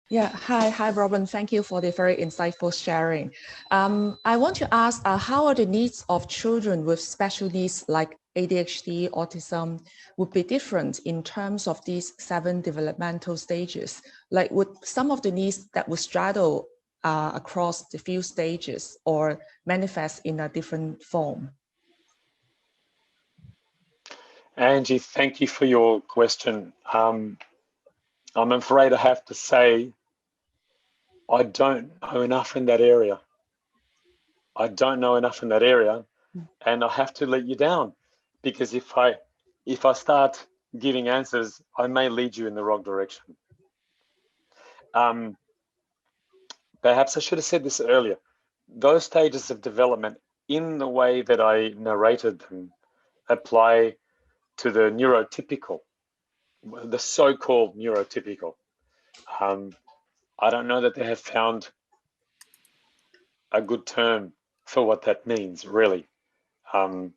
Yeah, hi, Robin. Thank you for the very insightful sharing. I want to ask, how are the needs of children with special needs like ADHD, autism, would be different in terms of these 7 developmental stages? Like, would some of the needs that would straddle across the few stages or manifest in a different form? Angie, thank you for your question. I'm afraid I have to say I don't know enough in that area. I don't know enough in that area, and I have to let you down, because if I start giving answers, I may lead you in the wrong direction. Perhaps I should have said this earlier. Those stages of development, in the way that I narrated them, apply to the neurotypical, the so-called neurotypical. I don't know that they have found a good term for what that means, really. But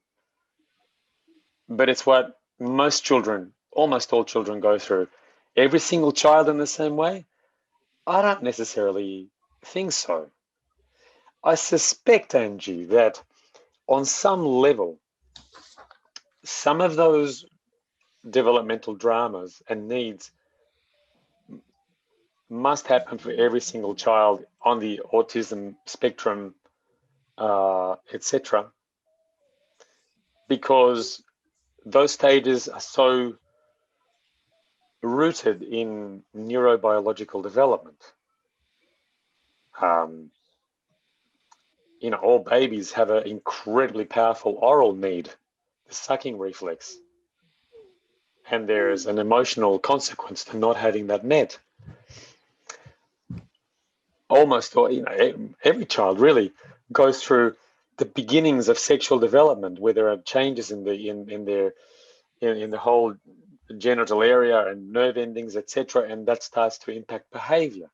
it's what most children, almost all children, go through. Every single child in the same way? I don't necessarily think so. I suspect, Angie, that on some level, some of those developmental dramas and needs must happen for every single child on the autism spectrum, etc., because those stages are so rooted in neurobiological development. All babies have an incredibly powerful oral need, the sucking reflex, and there's an emotional consequence to not having that met. Almost, every child really goes through the beginnings of sexual development, where there are changes in the whole genital area and nerve endings, etc., and that starts to impact behavior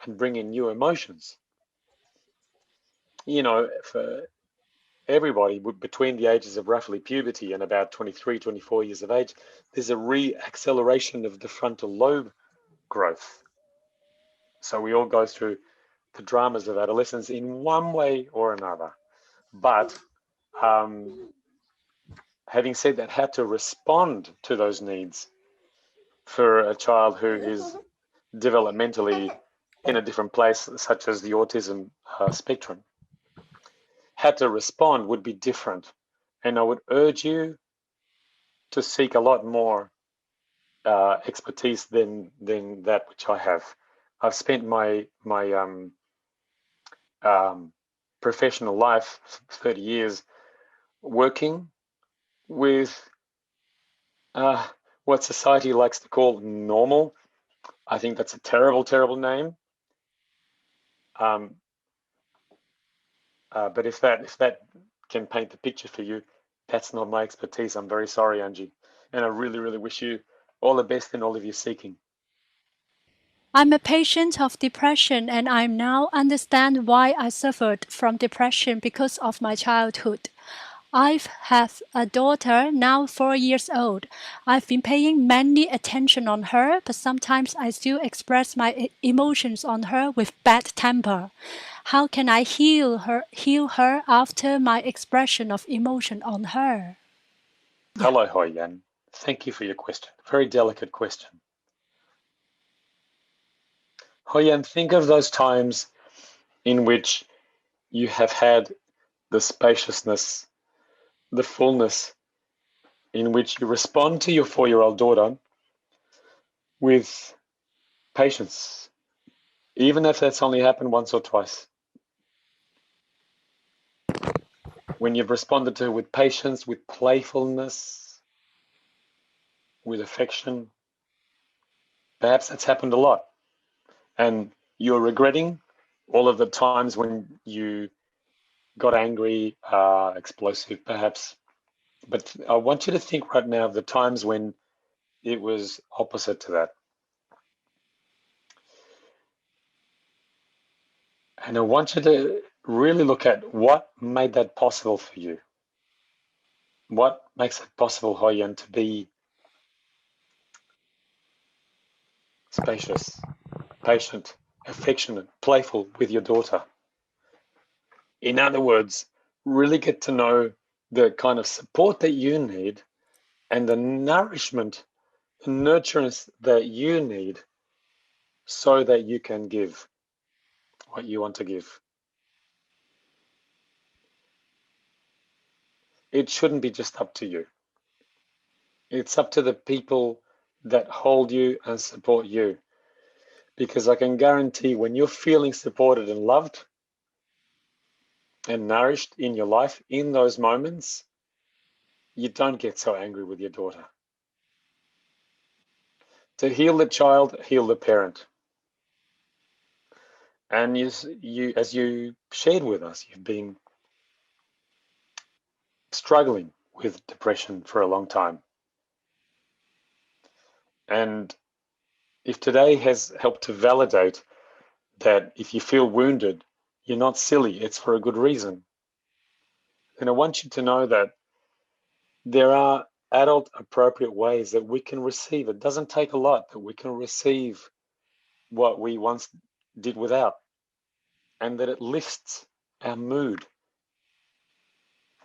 and bring in new emotions. For everybody between the ages of roughly puberty and about 23, 24 years of age, there's a re-acceleration of the frontal lobe growth. So we all go through the dramas of adolescence in one way or another. But having said that, how to respond to those needs for a child who is developmentally in a different place, such as the autism spectrum, how to respond would be different. And I would urge you to seek a lot more expertise than that which I have. I've spent my professional life, 30 years, working with what society likes to call normal. I think that's a terrible, terrible name. But if that can paint the picture for you, that's not my expertise. I'm very sorry, Angie. And I really, really wish you all the best in all of your seeking. I'm a patient of depression, and I now understand why I suffered from depression because of my childhood. I have a daughter, now 4 years old. I've been paying many attention on her, but sometimes I still express my emotions on her with bad temper. How can I heal her after my expression of emotion on her? Yeah. Hello, Hoyan. Thank you for your question. Very delicate question. Hoyan, think of those times in which you have had the spaciousness, the fullness, in which you respond to your 4-year-old daughter with patience, even if that's only happened once or twice. When you've responded to her with patience, with playfulness, with affection, perhaps that's happened a lot. And you're regretting all of the times when you got angry, explosive perhaps. But I want you to think right now of the times when it was opposite to that. And I want you to really look at what made that possible for you. What makes it possible, Hoyan, to be spacious, patient, affectionate, playful with your daughter. In other words, really get to know the kind of support that you need and the nourishment, the nurturance that you need so that you can give what you want to give. It shouldn't be just up to you. It's up to the people that hold you and support you. Because I can guarantee when you're feeling supported and loved and nourished in your life, in those moments, you don't get so angry with your daughter. To heal the child, heal the parent. And as you shared with us, you've been struggling with depression for a long time. And if today has helped to validate that if you feel wounded, you're not silly, it's for a good reason. And I want you to know that there are adult appropriate ways that we can receive. It doesn't take a lot, that we can receive what we once did without, and that it lifts our mood,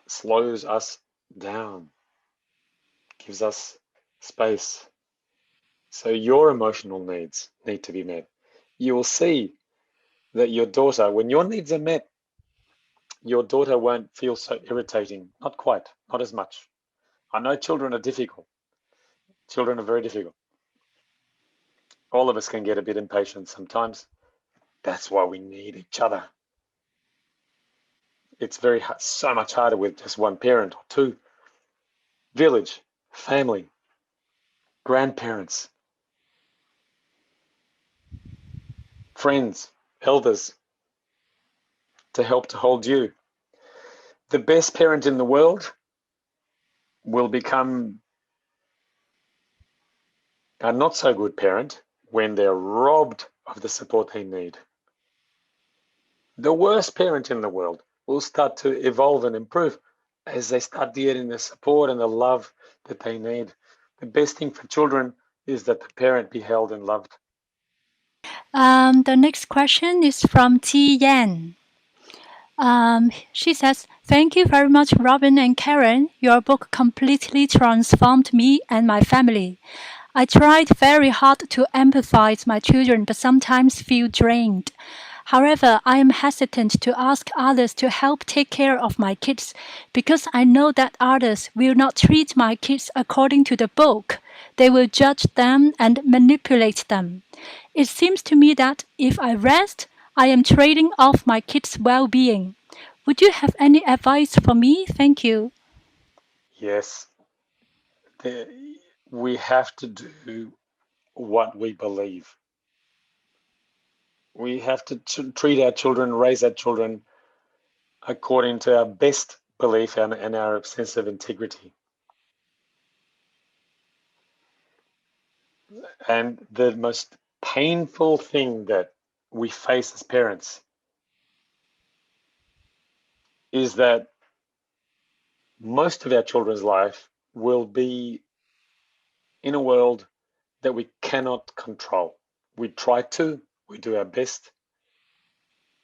slows us down, gives us space. So your emotional needs need to be met. You will see that your daughter, when your needs are met, your daughter won't feel so irritating. Not quite, not as much. I know children are difficult. Children are very difficult. All of us can get a bit impatient sometimes. That's why we need each other. It's so much harder with just one parent or two. Village, family, grandparents, friends, elders to help to hold you. The best parent in the world will become a not so good parent when they're robbed of the support they need. The worst parent in the world will start to evolve and improve as they start getting the support and the love that they need. The best thing for children is that the parent be held and loved. The next question is from T. Yan. She says, "Thank you very much, Robin and Karen. Your book completely transformed me and my family. I tried very hard to empathize my children, but sometimes feel drained. However, I am hesitant to ask others to help take care of my kids because I know that others will not treat my kids according to the book. They will judge them and manipulate them. It seems to me that if I rest, I am trading off my kids' well-being. Would you have any advice for me? Thank you." Yes, we have to do what we believe. We have to treat our children, raise our children according to our best belief and our sense of integrity. And the most painful thing that we face as parents is that most of our children's life will be in a world that we cannot control. We try to, we do our best,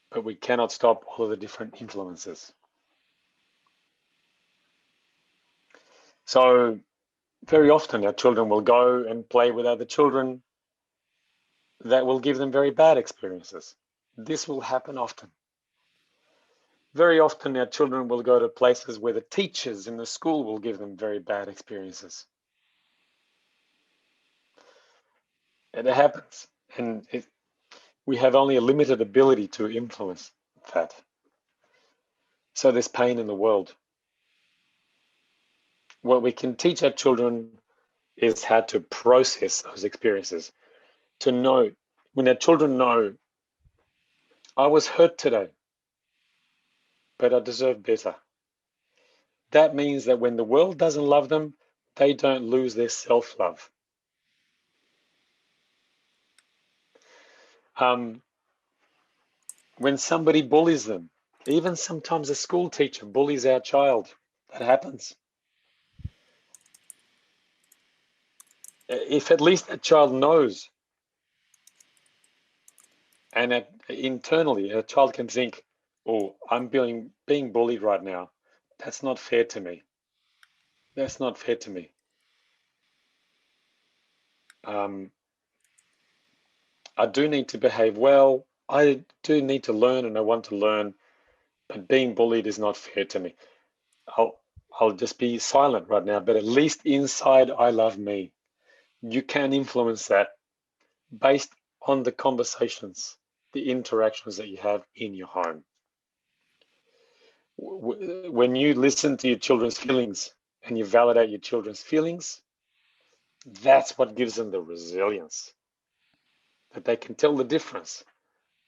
but we cannot stop all of the different influences. So very often our children will go and play with other children that will give them very bad experiences. This will happen often. Very often our children will go to places where the teachers in the school will give them very bad experiences. And it happens. And we have only a limited ability to influence that. So there's pain in the world. What we can teach our children is how to process those experiences. To know, when our children know, I was hurt today, but I deserve better. That means that when the world doesn't love them, they don't lose their self-love. When somebody bullies them, even sometimes a school teacher bullies our child, that happens. If at least that child knows And internally, a child can think, oh, I'm being bullied right now. That's not fair to me. That's not fair to me. I do need to behave well. I do need to learn and I want to learn, but being bullied is not fair to me. I'll just be silent right now, but at least inside I love me. You can influence that based on the conversations, the interactions that you have in your home. When you listen to your children's feelings and you validate your children's feelings, that's what gives them the resilience, that they can tell the difference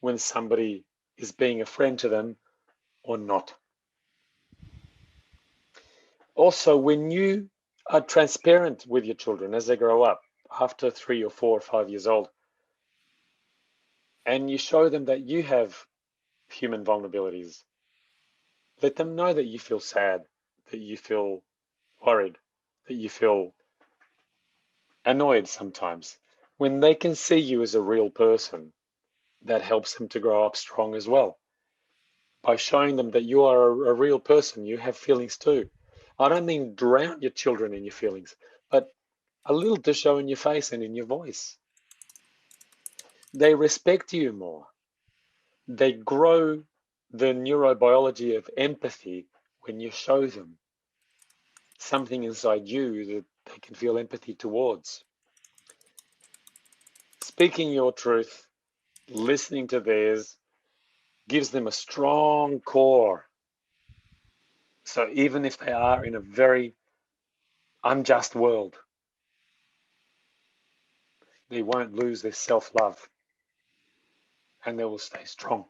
when somebody is being a friend to them or not. Also, when you are transparent with your children as they grow up, after 3 or 4 or 5 years old, and you show them that you have human vulnerabilities, let them know that you feel sad, that you feel worried, that you feel annoyed sometimes. When they can see you as a real person, that helps them to grow up strong as well. By showing them that you are a real person, you have feelings too. I don't mean drown your children in your feelings, but a little to show in your face and in your voice. They respect you more. They grow the neurobiology of empathy when you show them something inside you that they can feel empathy towards. Speaking your truth, listening to theirs, gives them a strong core. So even if they are in a very unjust world, they won't lose their self-love and they will stay strong.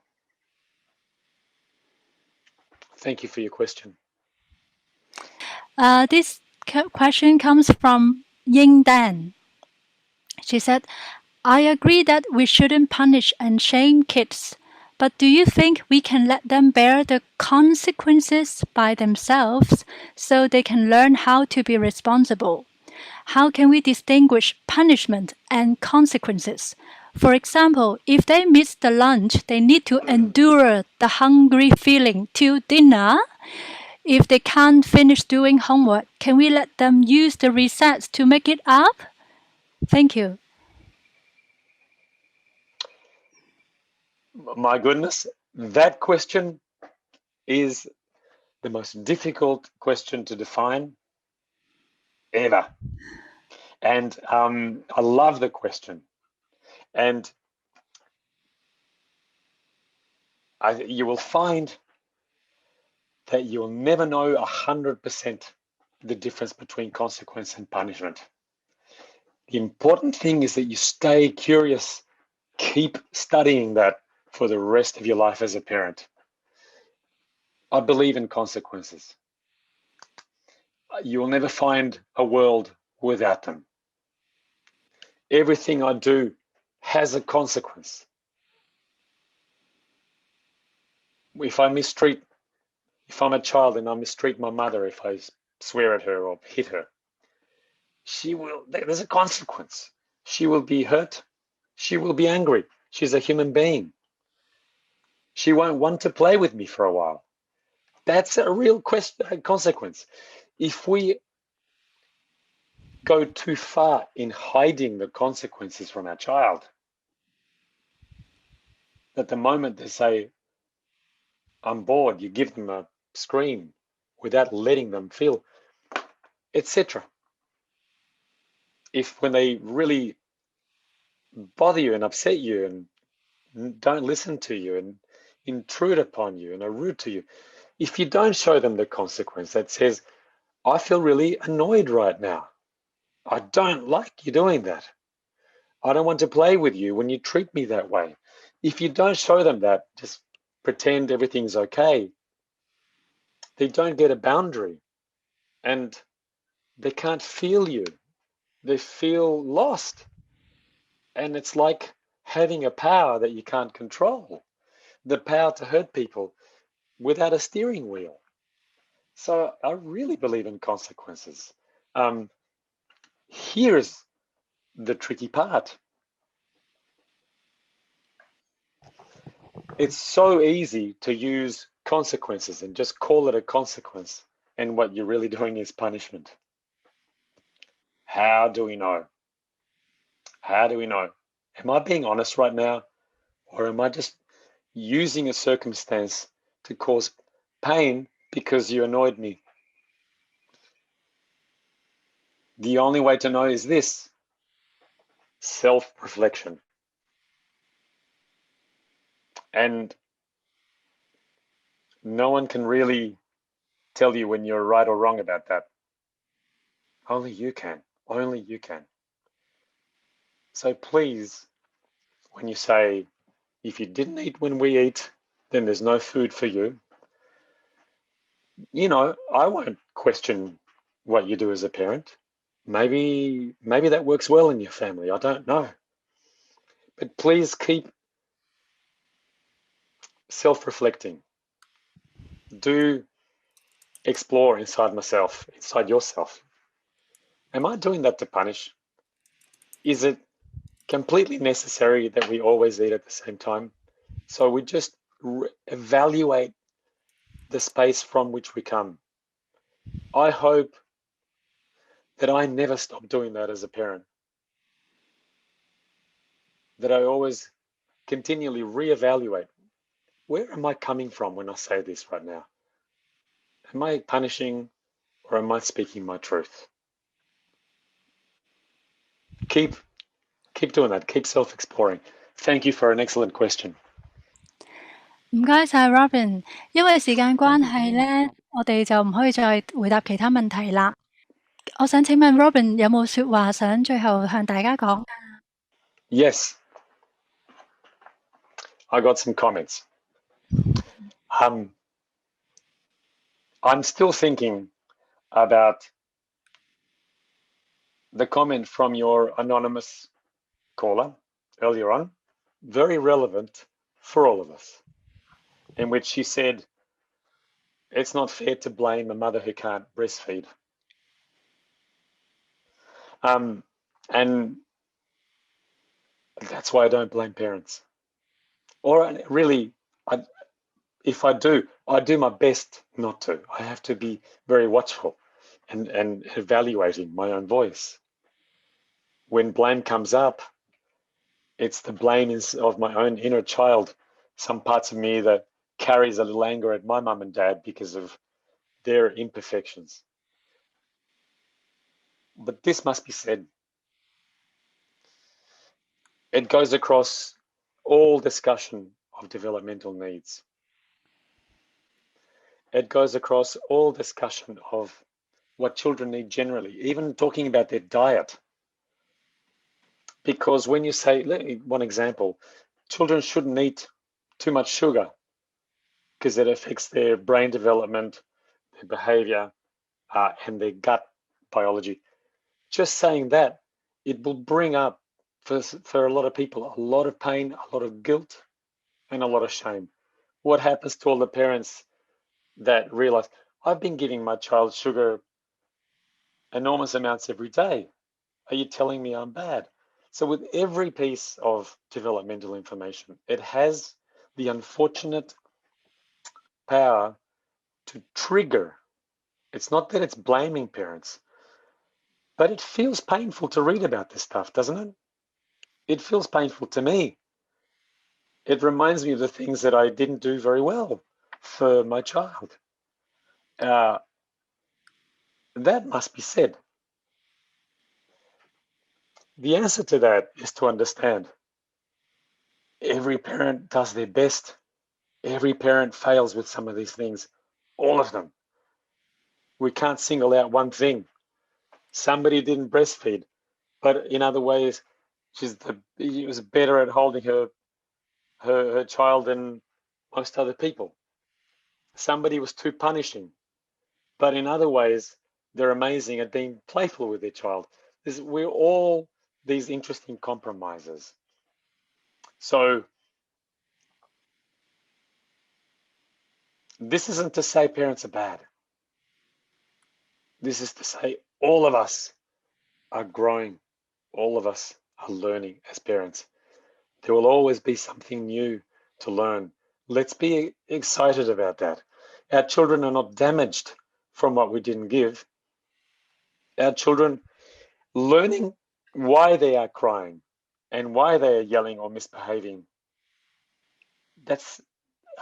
Thank you for your question. This question comes from Ying Dan. She said, I agree that we shouldn't punish and shame kids, but do you think we can let them bear the consequences by themselves so they can learn how to be responsible? How can we distinguish punishment and consequences? For example, if they miss the lunch, they need to endure the hungry feeling till dinner. If they can't finish doing homework, can we let them use the recess to make it up? Thank you. My goodness, that question is the most difficult question to define ever. And I love the question. And you will find that you'll never know 100% the difference between consequence and punishment. The important thing is that you stay curious, keep studying that for the rest of your life as a parent. I believe in consequences. You will never find a world without them. Everything I do has a consequence. If I'm a child and I mistreat my mother, if I swear at her or hit her, there's a consequence. She will be hurt. She will be angry. She's a human being. She won't want to play with me for a while. That's a real consequence. If we go too far in hiding the consequences from our child, at the moment they say, I'm bored, you give them a scream without letting them feel, etc. If when they really bother you and upset you and don't listen to you and intrude upon you and are rude to you, if you don't show them the consequence that says, I feel really annoyed right now. I don't like you doing that. I don't want to play with you when you treat me that way. If you don't show them that, just pretend everything's okay, they don't get a boundary and they can't feel you. They feel lost. And it's like having a power that you can't control, the power to hurt people without a steering wheel. So I really believe in consequences. Here's the tricky part. it's so easy to use consequences and just call it a consequence, and what you're really doing is punishment. How do we know? How do we know? Am I being honest right now, or am I just using a circumstance to cause pain because you annoyed me? The only way to know is this: self-reflection. And no one can really tell you when you're right or wrong about that. Only you can. Only you can. So please, when you say, if you didn't eat when we eat, then there's no food for you, you know, I won't question what you do as a parent. Maybe that works well in your family. I don't know. But please keep self-reflecting. Do explore inside myself, inside yourself. Am I doing that to punish? Is it completely necessary that we always eat at the same time? So we just evaluate the space from which we come. I hope that I never stop doing that as a parent. That I always continually reevaluate, where am I coming from when I say this right now? Am I punishing, or am I speaking my truth? Keep doing that. Keep self-exploring. Thank you for an excellent question. 唔該晒 Robin，因為時間關係呢，我哋就唔可以再回答其他問題啦。我想請問 Robin 有冇說話想最後向大家講？ Yes, I got some comments. I'm still thinking about the comment from your anonymous caller earlier on, very relevant for all of us, in which she said, it's not fair to blame a mother who can't breastfeed. And that's why I don't blame parents. Or really, if I do my best not to. I have to be very watchful and evaluating my own voice. When blame comes up, it's the blame of my own inner child, some parts of me that carries a little anger at my mum and dad because of their imperfections. But this must be said. It goes across all discussion of developmental needs. It goes across all discussion of what children need generally, even talking about their diet. Because when you say, one example, children shouldn't eat too much sugar because it affects their brain development, their behavior, and their gut biology. Just saying that, it will bring up for a lot of people a lot of pain, a lot of guilt, and a lot of shame. What happens to all the parents that realize, I've been giving my child sugar enormous amounts every day. Are you telling me I'm bad? So with every piece of developmental information, it has the unfortunate power to trigger. It's not that it's blaming parents, but it feels painful to read about this stuff, doesn't it? It feels painful to me. It reminds me of the things that I didn't do very well for my child. That must be said. The answer to that is to understand. Every parent does their best. Every parent fails with some of these things, all of them. We can't single out one thing. Somebody didn't breastfeed, but in other ways, she was better at holding her child than most other people. Somebody was too punishing, but in other ways, they're amazing at being playful with their child. We're all these interesting compromises. So this isn't to say parents are bad. This is to say all of us are growing. All of us are learning as parents. There will always be something new to learn Let's be excited about that. Our children are not damaged from what we didn't give. Our children learning why they are crying and why they are yelling or misbehaving. That's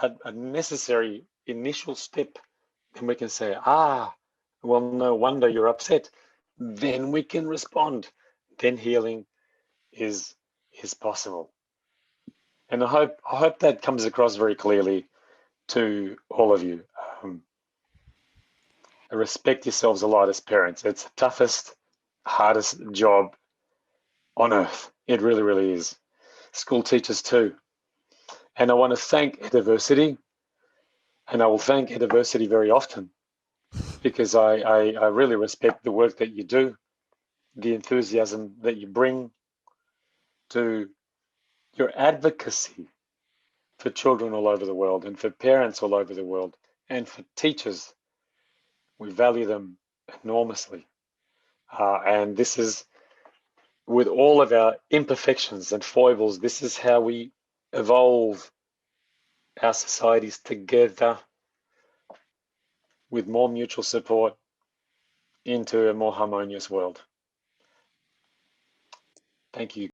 a necessary initial step. Then we can say, well, no wonder you're upset. Then we can respond. Then healing is possible. And I hope that comes across very clearly to all of you. Respect yourselves a lot as parents. It's the toughest, hardest job on earth. It really, really is. School teachers too. And I want to thank EDiversity, and I will thank EDiversity very often, because I really respect the work that you do, the enthusiasm that you bring to your advocacy for children all over the world and for parents all over the world and for teachers. We value them enormously. And this is, with all of our imperfections and foibles, this is how we evolve our societies together with more mutual support into a more harmonious world. Thank you.